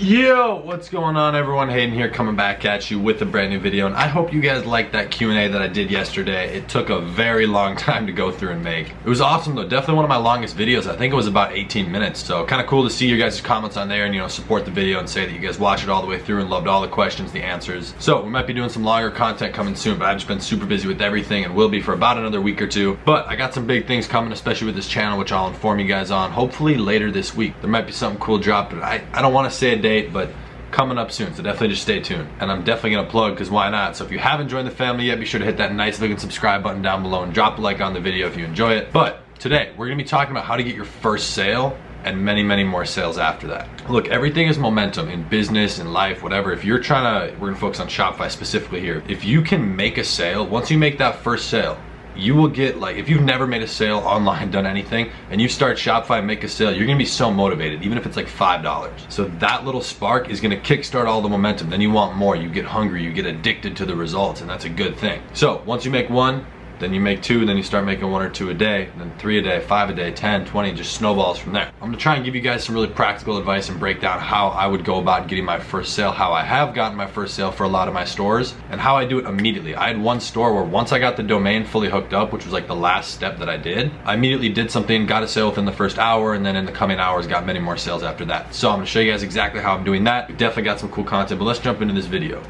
Yo, what's going on everyone? Hayden here, coming back at you with a brand new video, and I hope you guys liked that Q&A that I did yesterday. It took a very long time to go through and make. It was awesome though, definitely one of my longest videos. I think it was about 18 minutes, so kind of cool to see your guys' comments on there and, you know, support the video and say that you guys watched it all the way through and loved all the questions, the answers. So we might be doing some longer content coming soon, but I've just been super busy with everything and will be for about another week or two. But I got some big things coming, especially with this channel, which I'll inform you guys on hopefully later this week. There might be something cool dropped, but I don't want to say a date, but coming up soon, so definitely just stay tuned. And I'm definitely gonna plug, because why not? So if you haven't joined the family yet, be sure to hit that nice looking subscribe button down below and drop a like on the video if you enjoy it. But today we're gonna be talking about how to get your first sale and many more sales after that. Look, everything is momentum in business, in life, whatever. If you're trying to, we're gonna focus on Shopify specifically here. If you can make a sale, once you make that first sale, you will get, like, if you've never made a sale online, done anything, and you start Shopify and make a sale, you're gonna be so motivated, even if it's like $5. So that little spark is gonna kickstart all the momentum. Then you want more, you get hungry, you get addicted to the results, and that's a good thing. So once you make one, then you make two, then you start making one or two a day, then 3 a day, 5 a day, 10, 20, and just snowballs from there. I'm gonna try and give you guys some really practical advice and break down how I would go about getting my first sale, how I have gotten my first sale for a lot of my stores, and how I do it immediately. I had one store where once I got the domain fully hooked up, which was like the last step that I did, I immediately did something, got a sale within the first hour, and then in the coming hours got many more sales after that. So I'm gonna show you guys exactly how I'm doing that. We definitely got some cool content, but let's jump into this video.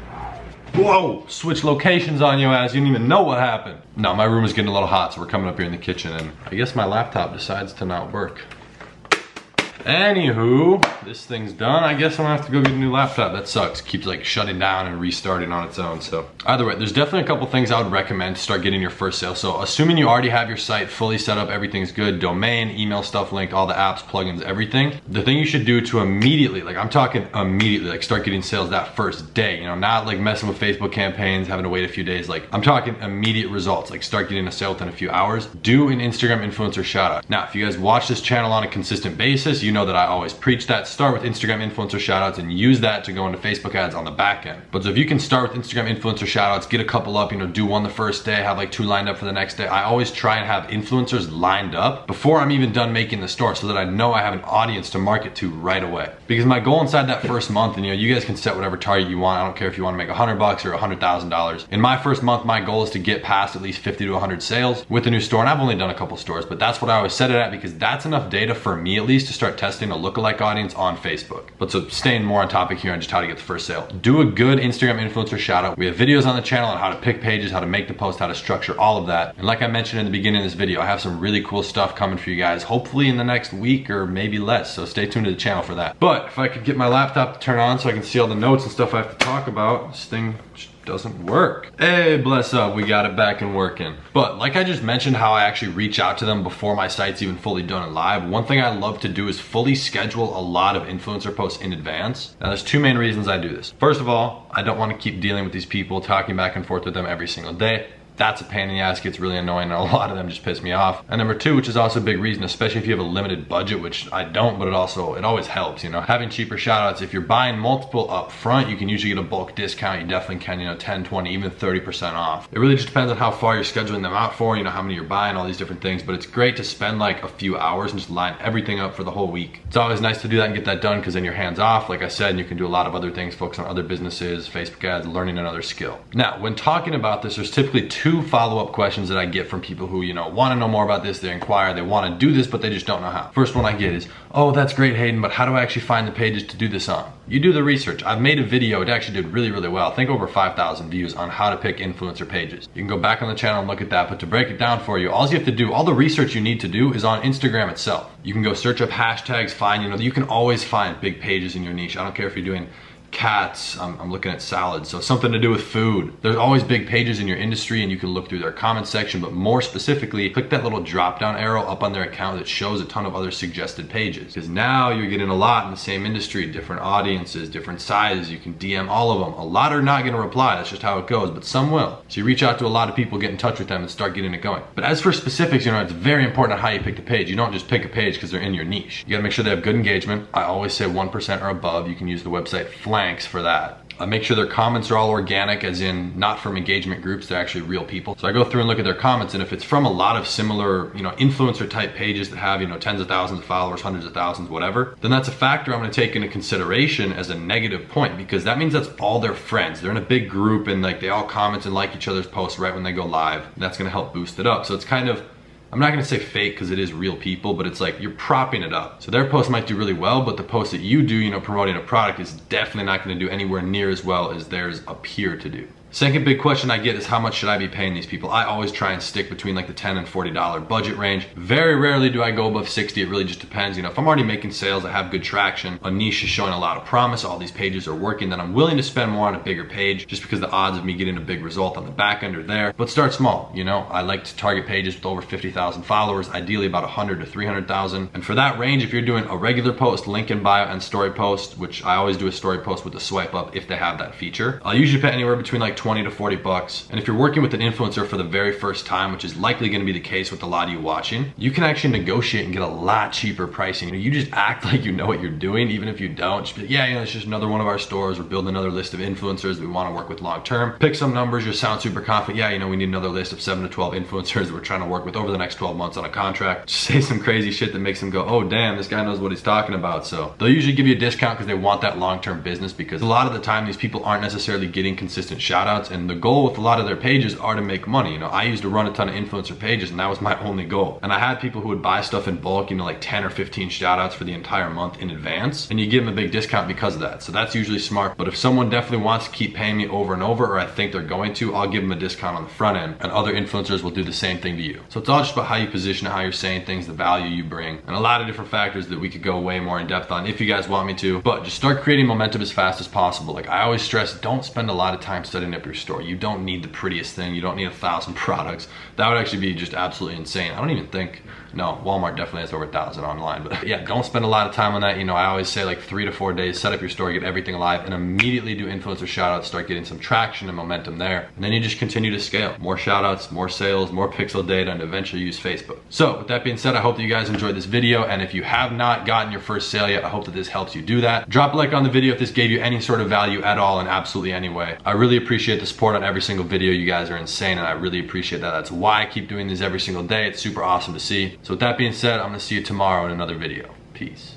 Whoa, switch locations on you ass, you didn't even know what happened. No, my room is getting a little hot, so we're coming up here in the kitchen, and I guess my laptop decides to not work. Anywho, this thing's done. I guess I'm gonna have to go get a new laptop. That sucks. Keeps like shutting down and restarting on its own. So either way, there's definitely a couple things I would recommend to start getting your first sale. So assuming you already have your site fully set up, everything's good, domain, email stuff linked, all the apps, plugins, everything. The thing you should do to immediately, like I'm talking immediately, like start getting sales that first day, you know, not like messing with Facebook campaigns, having to wait a few days. Like I'm talking immediate results, like start getting a sale within a few hours. Do an Instagram influencer shout out. Now, if you guys watch this channel on a consistent basis, you know that I always preach that. Start with Instagram influencer shoutouts and use that to go into Facebook ads on the back end. But so if you can start with Instagram influencer shoutouts, get a couple up, you know, do one the first day, have like 2 lined up for the next day. I always try and have influencers lined up before I'm even done making the store, so that I know I have an audience to market to right away. Because my goal inside that first month, and you know, you guys can set whatever target you want. I don't care if you want to make $100 or $100,000. In my first month, my goal is to get past at least 50 to 100 sales with a new store. And I've only done a couple stores, but that's what I always set it at, because that's enough data for me at least to start testing a lookalike audience on Facebook. But so staying more on topic here on just how to get the first sale. Do a good Instagram influencer shout out. We have videos on the channel on how to pick pages, how to make the post, how to structure all of that. And like I mentioned in the beginning of this video, I have some really cool stuff coming for you guys, hopefully in the next week or maybe less. So stay tuned to the channel for that. But if I could get my laptop to turn on so I can see all the notes and stuff I have to talk about, this thing doesn't work. Hey, bless up, we got it back and working. But like I just mentioned, how I actually reach out to them before my site's even fully done and live, one thing I love to do is fully schedule a lot of influencer posts in advance. Now there's 2 main reasons I do this. First of all, I don't want to keep dealing with these people, talking back and forth with them every single day. That's a pain in the ass, gets really annoying, and a lot of them just piss me off. And number 2, which is also a big reason, especially if you have a limited budget, which I don't, but it always helps, you know, having cheaper shoutouts. If you're buying multiple up front, you can usually get a bulk discount. You definitely can, you know, 10, 20, even 30% off. It really just depends on how far you're scheduling them out for, you know, how many you're buying, all these different things. But it's great to spend like a few hours and just line everything up for the whole week. It's always nice to do that and get that done, because then your hands off, like I said, and you can do a lot of other things, focus on other businesses, Facebook ads, learning another skill. Now, when talking about this, there's typically 2 follow-up questions that I get from people who, you know, want to know more about this, they inquire, they want to do this, but they just don't know how. First one I get is, oh, that's great, Hayden, but how do I actually find the pages to do this on? You do the research. I've made a video, it actually did really well. I think over 5,000 views on how to pick influencer pages. You can go back on the channel and look at that, but to break it down for you, all you have to do, all the research you need to do is on Instagram itself. You can go search up hashtags, find, you know, you can always find big pages in your niche. I don't care if you're doing cats, I'm looking at salads, so something to do with food. There's always big pages in your industry, and you can look through their comment section, but more specifically, click that little drop down arrow up on their account that shows a ton of other suggested pages, because now you're getting a lot in the same industry, different audiences, different sizes. You can DM all of them. A lot are not going to reply, that's just how it goes, but some will. So you reach out to a lot of people, get in touch with them, and start getting it going. But as for specifics, you know, it's very important on how you pick the page. You don't just pick a page because they're in your niche. You gotta make sure they have good engagement. I always say 1% or above. You can use the website Flank ranks for that. Make sure their comments are all organic, as in not from engagement groups, they're actually real people. So I go through and look at their comments, and if it's from a lot of similar, influencer type pages that have, tens of thousands of followers, hundreds of thousands, whatever, then that's a factor I'm gonna take into consideration as a negative point, because that means that's all their friends. They're in a big group and like they all comment and like each other's posts right when they go live. And that's gonna help boost it up. So it's kind of, I'm not gonna say fake because it is real people, but it's like you're propping it up. So their post might do really well, but the post that you do, promoting a product is definitely not gonna do anywhere near as well as theirs appear to do. Second big question I get is how much should I be paying these people? I always try and stick between like the $10 and $40 budget range. Very rarely do I go above 60. It really just depends. If I'm already making sales, I have good traction, a niche is showing a lot of promise, all these pages are working, then I'm willing to spend more on a bigger page just because the odds of me getting a big result on the back end are there. But start small, I like to target pages with over 50,000 followers, ideally about 100 to 300,000. And for that range, if you're doing a regular post, link in bio and story post, which I always do a story post with a swipe up if they have that feature, I'll usually pay anywhere between like 20 to 40 bucks. And if you're working with an influencer for the very first time, which is likely going to be the case with a lot of you watching, you can actually negotiate and get a lot cheaper pricing. You just act like you know what you're doing, even if you don't. Just be like, yeah, it's just another one of our stores. We're building another list of influencers that we want to work with long term. Pick some numbers, you sound super confident. Yeah, we need another list of 7 to 12 influencers that we're trying to work with over the next 12 months on a contract. Just say some crazy shit that makes them go, oh damn, this guy knows what he's talking about. So they'll usually give you a discount because they want that long-term business, because a lot of the time these people aren't necessarily getting consistent shout outs, and the goal with a lot of their pages are to make money. I used to run a ton of influencer pages and that was my only goal. And I had people who would buy stuff in bulk, like 10 or 15 shout outs for the entire month in advance, and you give them a big discount because of that. So that's usually smart. But if someone definitely wants to keep paying me over and over, or I think they're going to, I'll give them a discount on the front end, and other influencers will do the same thing to you. So it's all just about how you position it, how you're saying things, the value you bring, and a lot of different factors that we could go way more in depth on if you guys want me to. But just start creating momentum as fast as possible. Like I always stress, don't spend a lot of time setting up your store. You don't need the prettiest thing. You don't need 1,000 products. That would actually be just absolutely insane. I don't even think, no, Walmart definitely has over 1,000 online, but yeah, don't spend a lot of time on that. I always say like 3 to 4 days, set up your store, get everything live, and immediately do influencer shout outs, start getting some traction and momentum there. And then you just continue to scale. More shout outs, more sales, more pixel data, and eventually use Facebook. So with that being said, I hope that you guys enjoyed this video. And if you have not gotten your first sale yet, I hope that this helps you do that. Drop a like on the video if this gave you any sort of value at all, in absolutely any way. I really appreciate the support on every single video. You guys are insane, and I really appreciate that. That's why I keep doing these every single day. It's super awesome to see. So with that being said, I'm gonna see you tomorrow in another video. Peace.